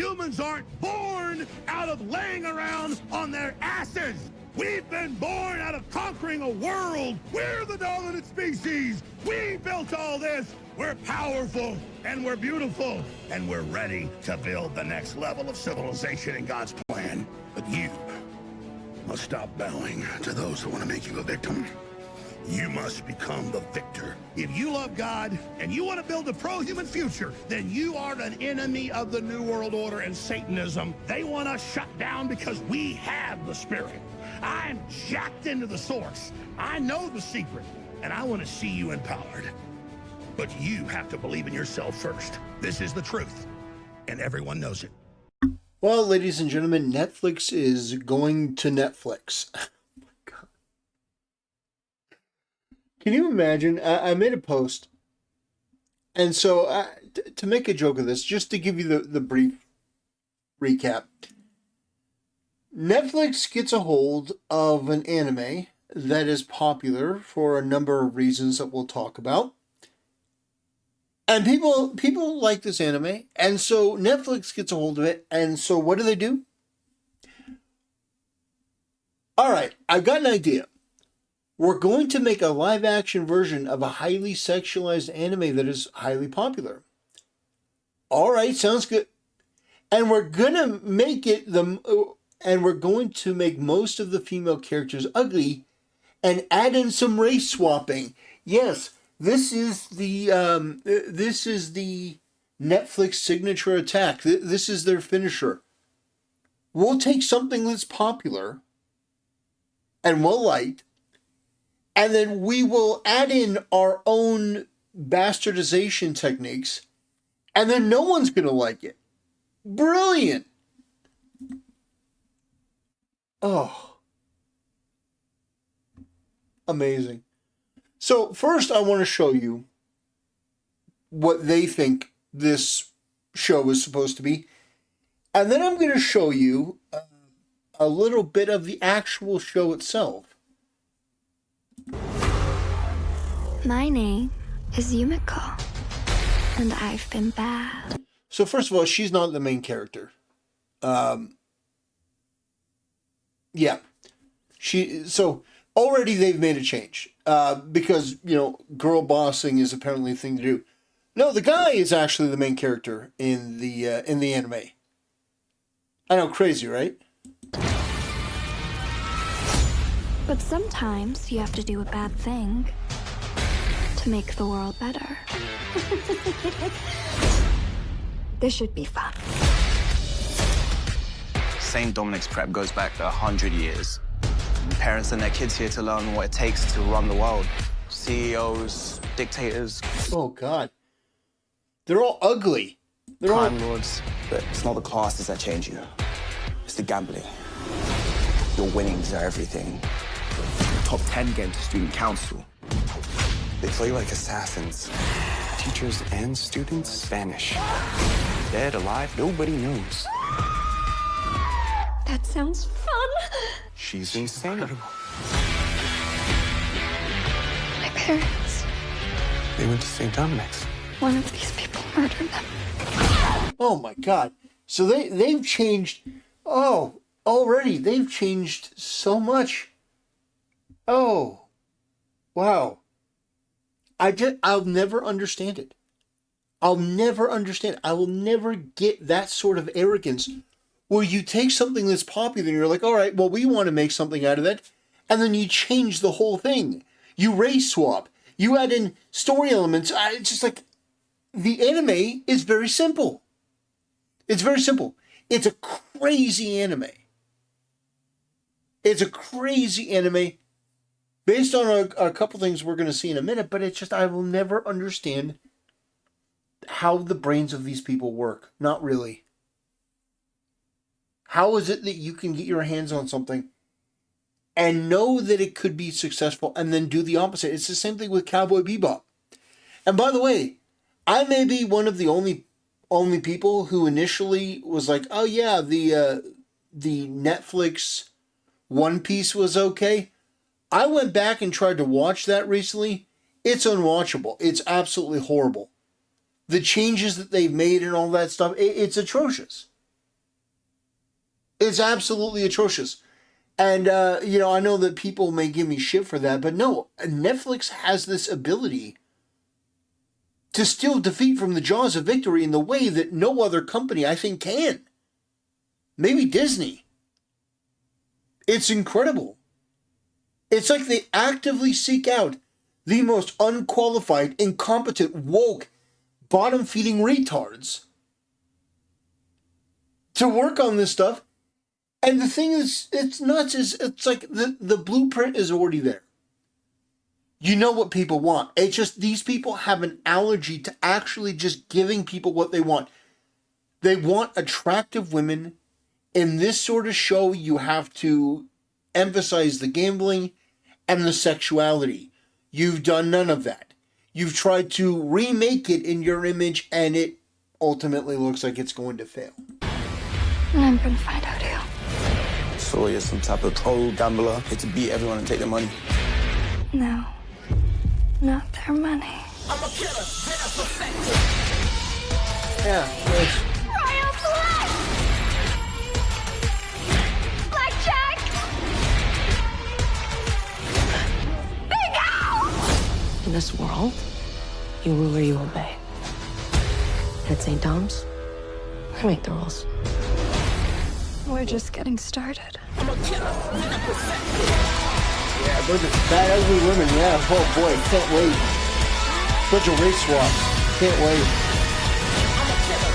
Humans aren't born out of laying around on their asses. We've been born out of conquering a world. We're the dominant species. We built all this. We're powerful and we're beautiful and we're ready to build the next level of civilization in God's plan. But you must stop bowing to those who want to make you a victim. You must become the victor. If you love God and you want to build a pro-human future, then you are an enemy of the New World Order and Satanism. They want us shut down because we have the Spirit. I'm jacked into the source. I know the secret, and I want to see you empowered. But you have to believe in yourself first. This is the truth, and everyone knows it. Well, ladies and gentlemen, Netflix is going to Netflix. Can you imagine? I made a post, and so to make a joke of this, just to give you the brief recap, Netflix gets a hold of an anime that is popular for a number of reasons that we'll talk about, and people like this anime, and so Netflix gets a hold of it, and so what do? All right, I've got an idea. We're going to make a live-action version of a highly sexualized anime that is highly popular. All right, sounds good. And we're gonna make we're going to make most of the female characters ugly, and add in some race swapping. Yes, this is the Netflix signature attack. This is their finisher. We'll take something that's popular and well-liked, and then we will add in our own bastardization techniques, and then no one's going to like it. Brilliant. Oh. Amazing. So first I want to show you what they think this show is supposed to be. And then I'm going to show you a little bit of the actual show itself. My name is Yumiko, and I've been bad. So first of all, she's not the main character. Yeah. So already they've made a change. Because, girl bossing is apparently a thing to do. No, the guy is actually the main character in the anime. I know, crazy, right? But sometimes you have to do a bad thing to make the world better. This should be fun. St. Dominic's prep goes back 100 years. Parents send their kids here to learn what it takes to run the world. CEOs, dictators. Oh, God. They're all ugly. They're crime lords. But it's not the classes that change you. It's the gambling. Your winnings are everything. Top 10 get into student council. They play like assassins. Teachers and students vanish. Dead, alive, nobody knows. That sounds fun. She's insane. My parents. They went to St. Dominic's. One of these people murdered them. Oh, my God. So they've changed. Oh, already they've changed so much. Oh, wow. I'll never understand it. I'll never understand it. I will never get that sort of arrogance where you take something that's popular and you're like, all right, well, we want to make something out of that. And then you change the whole thing. You race swap. You add in story elements. It's just like, the anime is very simple. It's very simple. It's a crazy anime. It's a crazy anime based on a couple things we're going to see in a minute, but it's just, I will never understand how the brains of these people work. Not really. How is it that you can get your hands on something and know that it could be successful and then do the opposite? It's the same thing with Cowboy Bebop. And by the way, I may be one of the only people who initially was like, oh yeah, the Netflix One Piece was okay. I went back and tried to watch that recently. It's unwatchable. It's absolutely horrible. The changes that they've made and all that stuff, it's atrocious. It's absolutely atrocious. And, you know, I know that people may give me shit for that, but no, Netflix has this ability to steal defeat from the jaws of victory in the way that no other company, I think, can. Maybe Disney. It's incredible. It's like they actively seek out the most unqualified, incompetent, woke, bottom-feeding retards to work on this stuff. And the thing is, it's nuts. It's like the blueprint is already there. You know what people want. It's just these people have an allergy to actually just giving people what they want. They want attractive women. In this sort of show, you have to emphasize the gambling and the sexuality. You've done none of that. You've tried to remake it in your image, and it ultimately looks like it's going to fail. And I'm gonna find out who. So you're some type of pro gambler, here to beat everyone and take their money? No. Not their money. I'm a killer, then I'm perfected. Yeah, it's... Royal Blood! Blackjack! Bingo! In this world, you rule or you obey. At St. Dom's, I make the rules. We're just getting started. I'm a killer, then I'm perfected. Yeah, bunch of fat, ugly women. Yeah, oh boy, can't wait. Bunch of race swaps. Can't wait.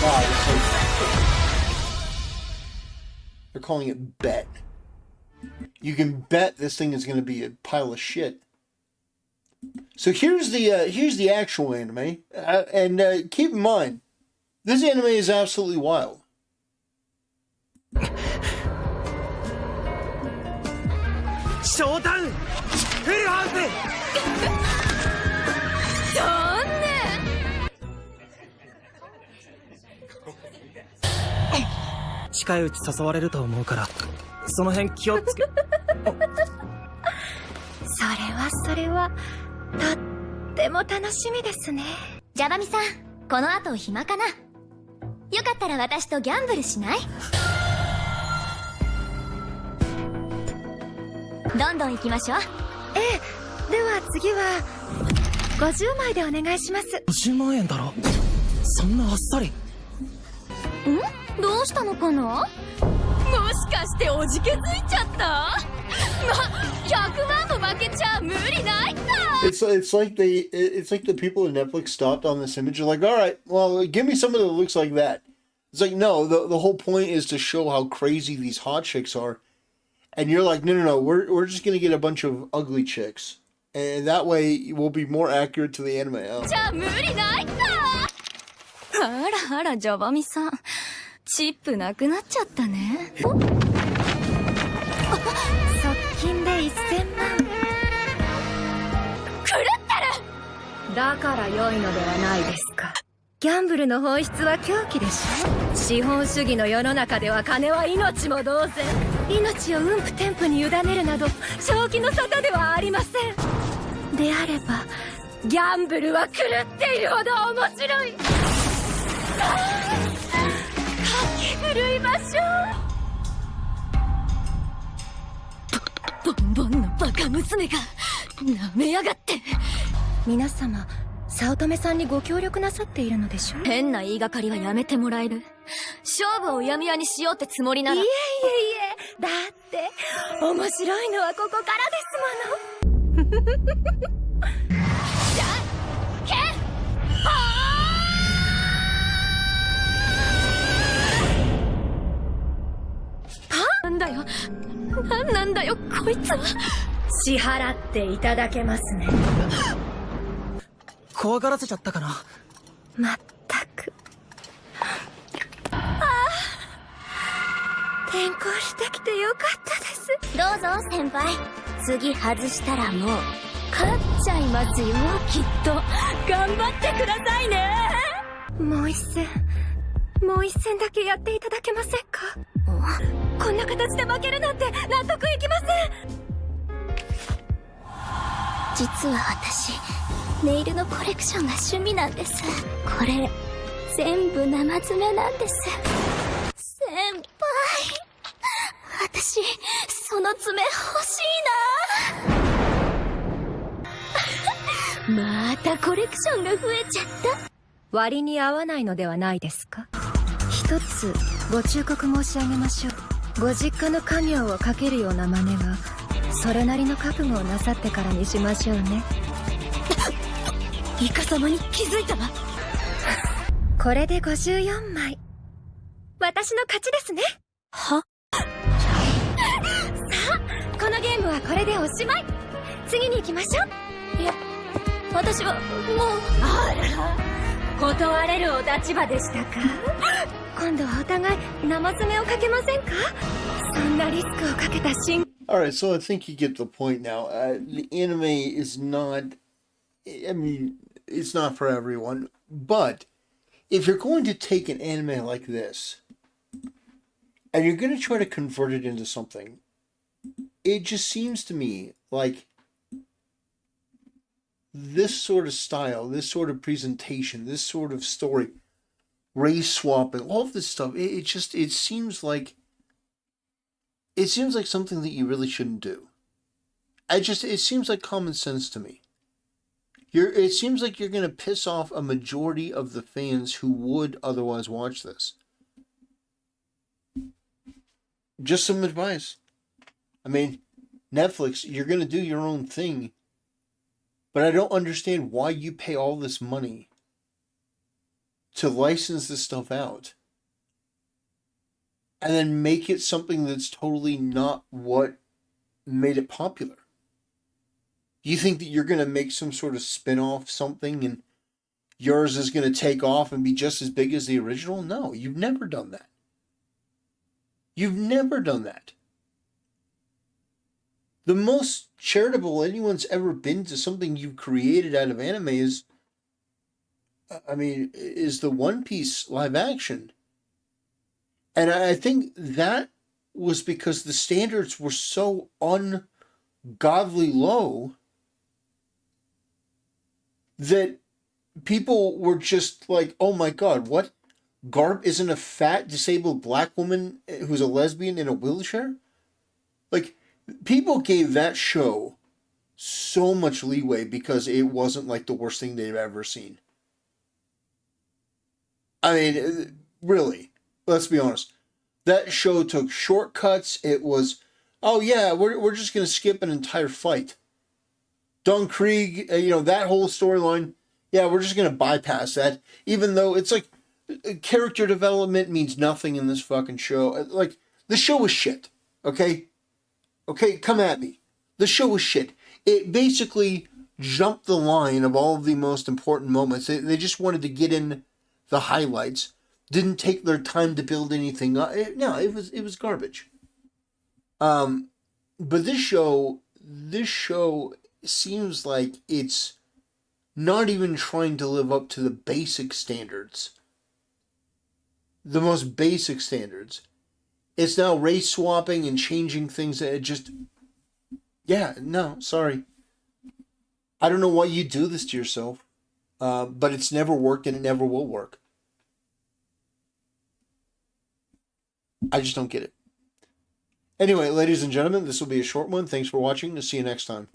God, it's like... They're calling it bet. You can bet this thing is going to be a pile of shit. So here's the actual anime, and keep in mind, this anime is absolutely wild. Showdown! Full house! 近いうち誘われると思うから、その辺気をつけ。それは、とっても楽しみですね。ジャバミさん、この後暇かな？よかったら私とギャンブルしない？どんどん行きましょう。ええ、では次は50枚でお願いします。50万円だろ。そんなあっさり。ん？どうしたのかな？もしかしておじけづいちゃった？100万も負けちゃ無理ないか。It's like the people at Netflix stopped on this image. They're like, all right, well, give me something that looks like that. It's like, no, the whole point is to show how crazy these hot chicks are. And you're like, no, we're just going to get a bunch of ugly chicks. And that way, we'll be more accurate to the anime. Oh. じゃあ無理ないか。あら、ジャバミさん。チップなくなっちゃったね。側近で1000万。狂ってる！だから良いのではないですか。ギャンブルの本質は狂気でしょ。資本主義の世の中では金は命も同然。命を運不天賦に委ねるなど正気の沙汰ではありません。であればギャンブルは狂っているほど面白い。振るいましょう。ボンボンのバカ娘が舐めやがって。皆様早乙女さんにご協力なさっているのでしょう。変な言いがかりはやめてもらえる。勝負をうやむやにしようってつもりなら。いえだって面白いのはここからですもの。じゃんけんぽーなんだよこいつは。支払っていただけますね。怖がらせちゃったかな。まったく。転校してきてよかったです。どうぞ先輩。次外したらもう勝っちゃいますよ。きっと頑張ってくださいね。もう一戦だけやっていただけませんか？こんな形で負けるなんて納得いきません。実は私ネイルのコレクションが趣味なんです。これ全部生爪なんです。先輩私、その爪欲しいな。またコレクションが増えちゃった。割に合わないのではないですか。一つご忠告申し上げましょう。ご実家の家業をかけるような真似はそれなりの覚悟をなさってからにしましょうね。イカ様に気づいたわ。これで54枚。私の勝ちですね。は？さあ、このゲームはこれでおしまい。次に行きましょう。いや、私はもう。あら、断れるお立場でしたか。今度はお互い生爪をかけませんか。そんなリスクをかけたシーン。Alright, so I think you get the point now. The anime is not, I mean, it's not for everyone, but if you're going to take an anime like this, and you're going to try to convert it into something, it just seems to me like this sort of style, this sort of presentation, this sort of story, race swapping, all of this stuff, it seems like something that you really shouldn't do. It seems like common sense to me. It seems like you're going to piss off a majority of the fans who would otherwise watch this. Just some advice. I mean, Netflix, you're going to do your own thing, but I don't understand why you pay all this money to license this stuff out and then make it something that's totally not what made it popular. You think that you're going to make some sort of spin-off something and yours is going to take off and be just as big as the original? No, you've never done that. You've never done that. The most charitable anyone's ever been to something you've created out of anime is the One Piece live action. And I think that was because the standards were so ungodly low that people were just like, oh my god, what? Garp isn't a fat, disabled black woman who's a lesbian in a wheelchair? Like, people gave that show so much leeway because it wasn't like the worst thing they've ever seen. I mean, really, let's be honest. That show took shortcuts. It was, oh yeah, we're just going to skip an entire fight. Don Krieg, that whole storyline, yeah, we're just going to bypass that. Even though it's like, character development means nothing in this fucking show. Like, the show was shit, okay? Okay, come at me. The show was shit. It basically jumped the line of all of the most important moments. They just wanted to get in the highlights. Didn't take their time to build anything up. No, it was garbage. But this show seems like it's not even trying to live up to the basic standards. The most basic standards. It's now race swapping and changing things that it just... Yeah, no, sorry. I don't know why you do this to yourself. But it's never worked and it never will work. I just don't get it. Anyway, ladies and gentlemen, this will be a short one. Thanks for watching. See you next time.